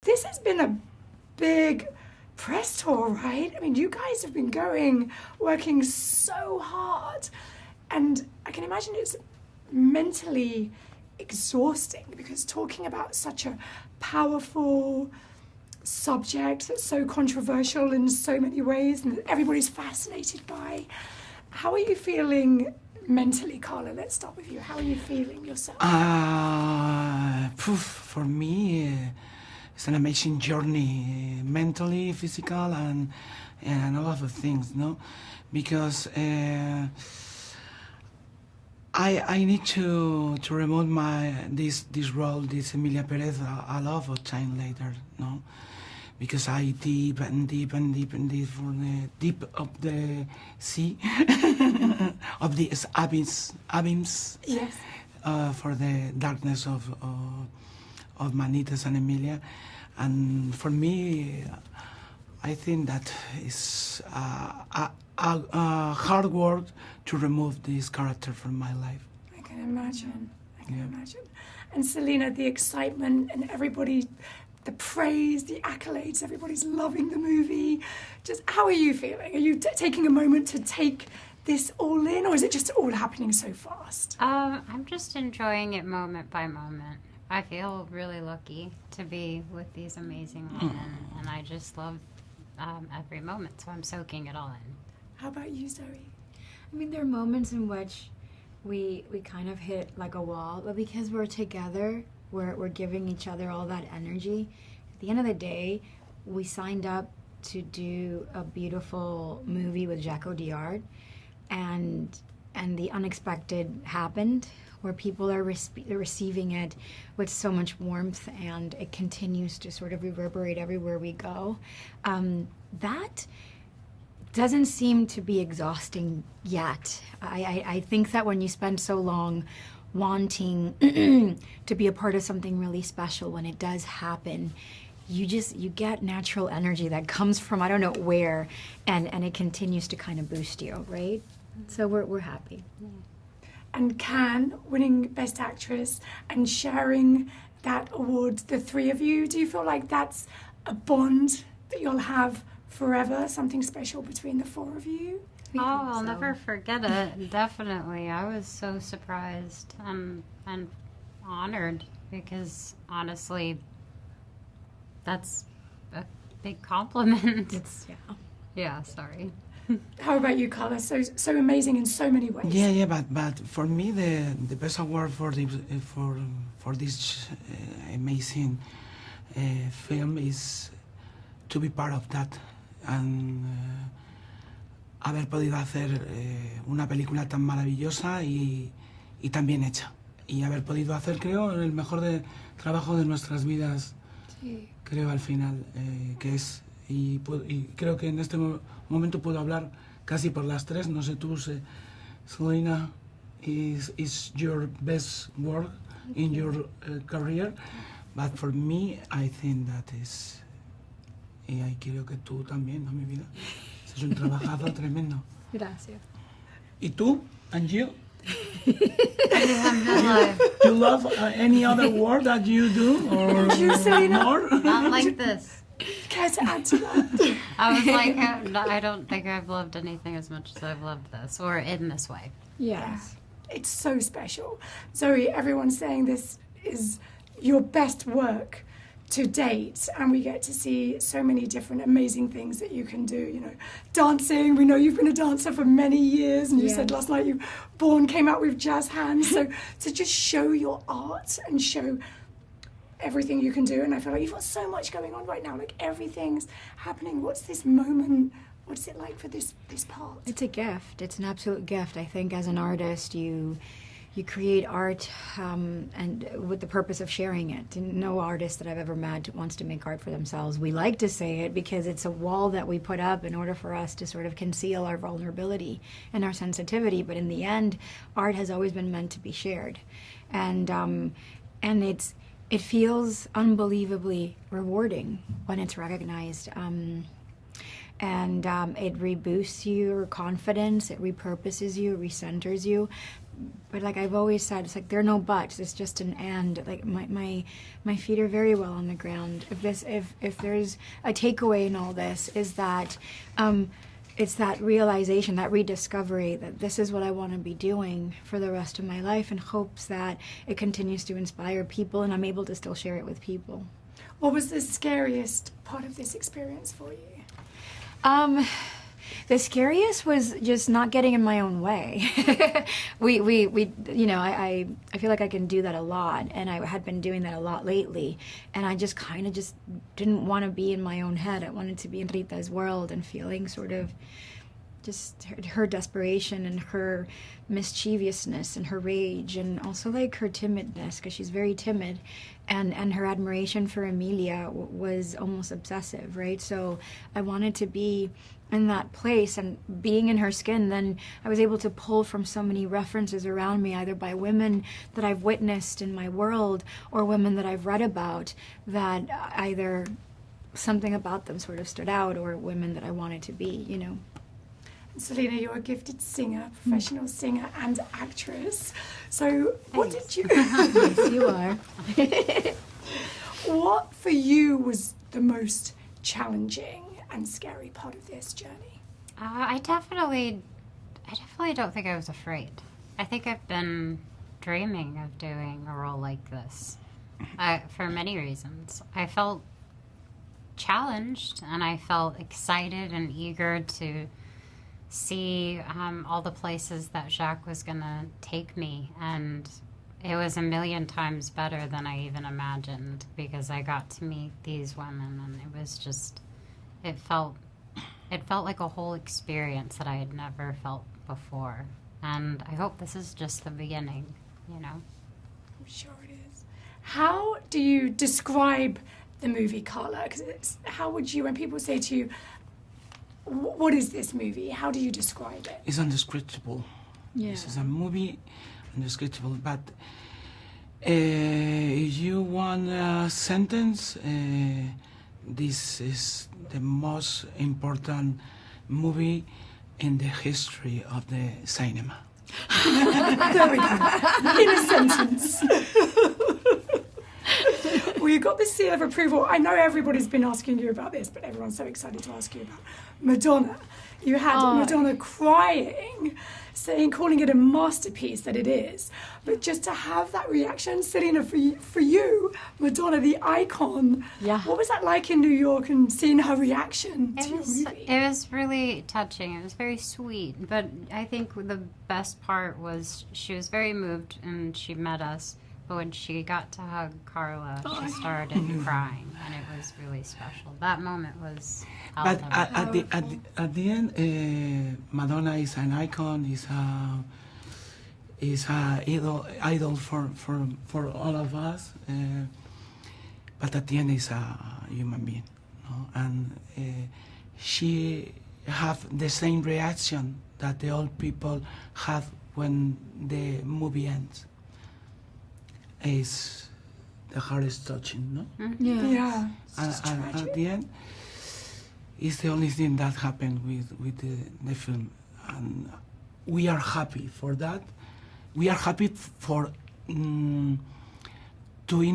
This has been a big press tour, right? I mean, you guys have been working so hard. And I can imagine it's mentally exhausting because talking about such a powerful subject that's so controversial in so many ways and that everybody's fascinated by. How are you feeling mentally, Karla? Let's start with you. How are you feeling yourself? For me, it's an amazing journey, mentally, physical, and a lot of things, no? Because I need to remove this role, this Emilia Pérez, a lot of time later, no? Because I deep from the deep of the sea, of the abyss, Yes. For the darkness of Manitas and Emilia. And for me, I think that it's a hard work to remove this character from my life. I can imagine. And Selena, the excitement and everybody, the praise, the accolades, everybody's loving the movie. Just how are you feeling? Are you taking a moment to take this all in, or is it just all happening so fast? I'm just enjoying it moment by moment. I feel really lucky to be with these amazing women, and I just love every moment, so I'm soaking it all in. How about you, Zoe? I mean, there are moments in which we kind of hit like a wall, but because we're together, we're giving each other all that energy. At the end of the day, we signed up to do a beautiful movie with Jacques Audiard, and the unexpected happened, where people are receiving it with so much warmth, and it continues to sort of reverberate everywhere we go. That doesn't seem to be exhausting yet. I think that when you spend so long wanting to be a part of something really special, when it does happen, you get natural energy that comes from I don't know where, and it continues to kind of boost you, right? So we're happy. Yeah. And Cannes winning Best Actress and sharing that award, the three of you, do you feel like that's a bond that you'll have forever, something special between the four of you? I'll never forget it. Definitely. I was so surprised and honored because honestly, that's a big compliment. Yeah, sorry. How about you, Karla? So amazing in so many ways. Yeah, but for me the best award for this amazing film is to be part of that and haber podido hacer una película tan maravillosa y tan bien hecha y haber podido hacer, creo, el mejor trabajo de nuestras vidas. Sí. Creo al final que es y creo que en este momento puedo hablar casi por las tres. No sé tú, Selena, is your best work in your career, but for me I think that is, y creo que tú también, ¿no, mi vida? Es un trabajazo tremendo. Gracias. ¿Y tú? And you? Alhamdulillah. Do you love any other work that you do, or you, Selena? more? Not like this. Care to add to that? I was like, I don't think I've loved anything as much as I've loved this, or in this way. Yes. It's so special. Zoe, everyone's saying this is your best work to date, and we get to see so many different amazing things that you can do. You know, dancing. We know you've been a dancer for many years, and you said last night came out with jazz hands. So to just show your art and show everything you can do, and I feel like you've got so much going on right now. Like everything's happening. What's this moment? What's it like for this part? It's a gift. It's an absolute gift. I think as an artist, you create art and with the purpose of sharing it. And no artist that I've ever met wants to make art for themselves. We like to say it because it's a wall that we put up in order for us to sort of conceal our vulnerability and our sensitivity. But in the end, art has always been meant to be shared, and it feels unbelievably rewarding when it's recognized. It reboosts your confidence, it repurposes you, recenters you. like I've always said, it's like there are no buts. It's just an and. Like my feet are very well on the ground. If there's a takeaway in all this, is that it's that realization, that rediscovery that this is what I want to be doing for the rest of my life, in hopes that it continues to inspire people and I'm able to still share it with people. What was the scariest part of this experience for you? The scariest was just not getting in my own way. we you know, I feel like I can do that a lot, and I had been doing that a lot lately, and I just kind of just didn't want to be in my own head. I wanted to be in Rita's world and feeling sort of just her desperation and her mischievousness and her rage, and also like her timidness, because she's very timid, and her admiration for Emilia was almost obsessive, right? So I wanted to be in that place, and being in her skin, then I was able to pull from so many references around me, either by women that I've witnessed in my world or women that I've read about, that either something about them sort of stood out, or women that I wanted to be, you know. Selena, you're a gifted singer, professional singer and actress. So what did you... Yes, you are. What for you was the most challenging and scary part of this journey? I definitely don't think I was afraid. I think I've been dreaming of doing a role like this for many reasons. I felt challenged, and I felt excited and eager to see all the places that Jacques was going to take me, and it was a million times better than I even imagined, because I got to meet these women, and it was just, it felt like a whole experience that I had never felt before, and I hope this is just the beginning, you know. I'm sure it is. How do you describe the movie, Karla? Because how would you, when people say to you, what is this movie? How do you describe it? It's undescribable. Yeah. This is a movie, undescribable. But if you want a sentence, this is the most important movie in the history of the cinema. There we go. In a sentence. Well, you got the seal of approval. I know everybody's been asking you about this, but everyone's so excited to ask you about Madonna. You had Madonna crying, calling it a masterpiece that it is. But just to have that reaction, Selena, for you, Madonna, the icon, yeah. What was that like in New York, and seeing her reaction to your movie? It was really touching. It was very sweet. But I think the best part was she was very moved, and she met us. But when she got to hug Karla, she started crying, and it was really special. That moment was... But at the end, Madonna is an icon, is a idol for all of us. But at the end, is a human being, no? And she have the same reaction that the old people have when the movie ends. Is the heart is touching, no? Yeah. Yeah. And at the end, it's the only thing that happened with the film, and we are happy for that. We are happy for doing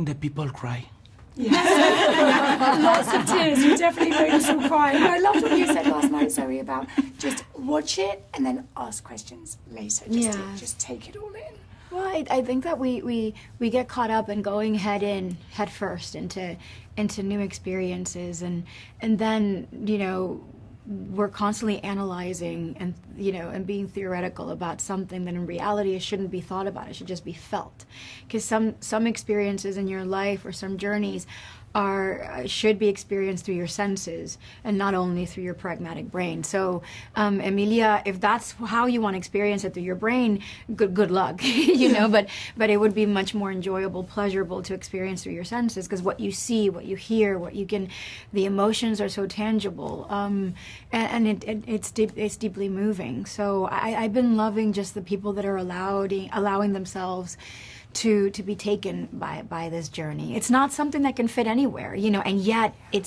the people cry. Yes. Lots of tears. You definitely made us all cry. And I loved what you said last night, Zoe, about just watch it and then ask questions later. Just take it all in. Well, I think that we get caught up in going head first into new experiences, and then, you know, we're constantly analyzing and being theoretical about something that in reality it shouldn't be thought about. It should just be felt, because some experiences in your life or some journeys should be experienced through your senses and not only through your pragmatic brain. So, Emilia, if that's how you want to experience it through your brain, good luck, you know. But it would be much more enjoyable, pleasurable to experience through your senses, because what you see, what you hear, the emotions are so tangible, and it's deeply moving. So I've been loving just the people that are allowing themselves to be taken by this journey. It's not something that can fit anywhere, you know, and yet it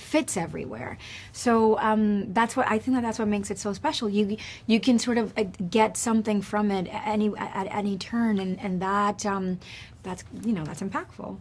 fits everywhere. So that's what makes it so special. You can sort of get something from it at any turn, and that's impactful.